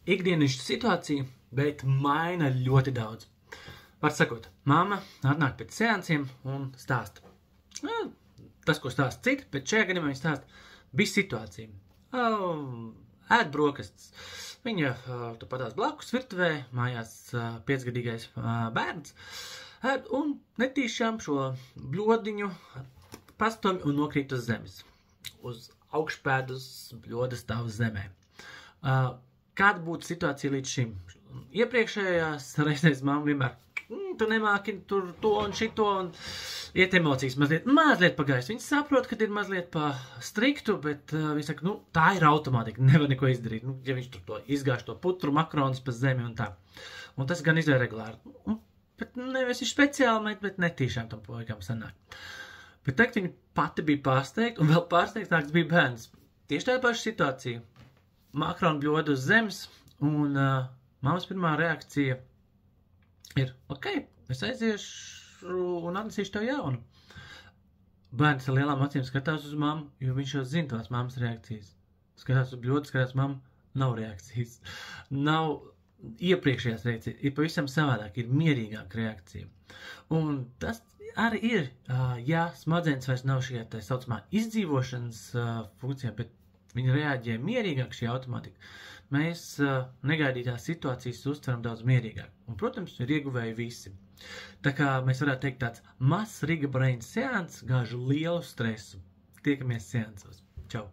ikdienišķa situācija, bet maina ļoti daudz. Var sakot, mamma atnāk pēc seansiem un stāsta. Tas, ko stāsta citi, bet šajā gadījumā viņa stāsta, bija situācija. Ēd brokastis. Viņa patās blakus virtuvē, mājās 5-gadīgais bērns, ēd un netīšām šo bļodiņu pastumj un nokrīt uz zemes. Uz augšpēdus bļoda stāv zemē. Kāda būtu situācija līdz šim? Iepriekšējās reizēs mamma vienmēr, tu nemāki tur to un šito, un iet emocijas mazliet pagājis. Viņa saprot, ka ir mazliet pa striktu, bet viņa saka, tā ir automātika, nevar neko izdarīt. Ja viņš tur to izgāž to putru, makronus pa zemi un tā. Un tas gan izvēl regulāri. Bet nevis ir speciāli, bet netīšām tam puikam sanāk. Bet teikt, viņa pati bija pārsteigta, un vēl pārsteigtāks bija bērns. Tieši tāda paša situācija. Makronu bļoda uz zemes, un mammas pirmā reakcija ir, ok, es aiziešu un atnesīšu tev jaunu. Bērns ar lielām acīm skatās uz mammu, jo viņš jau zina tās mammas reakcijas. Skatās uz bļodu, skatās mammu, nav reakcijas. Nav iepriekšējās reakcijas, ir pavisam savādāk, ir mierīgāka reakcija. Un tas arī ir, ja smadzenes vairs nav šajā tā saucamā izdzīvošanas funkcijā, bet viņi reaģē mierīgāk šī automātika. Mēs negaidītās situācijas uztveram daudz mierīgāk. Un, protams, ir ieguvēji visi. Tā kā mēs varētu teikt tāds mazs Riga Brain seans gāžu lielu stresu. Tiekamies seansos. Čau!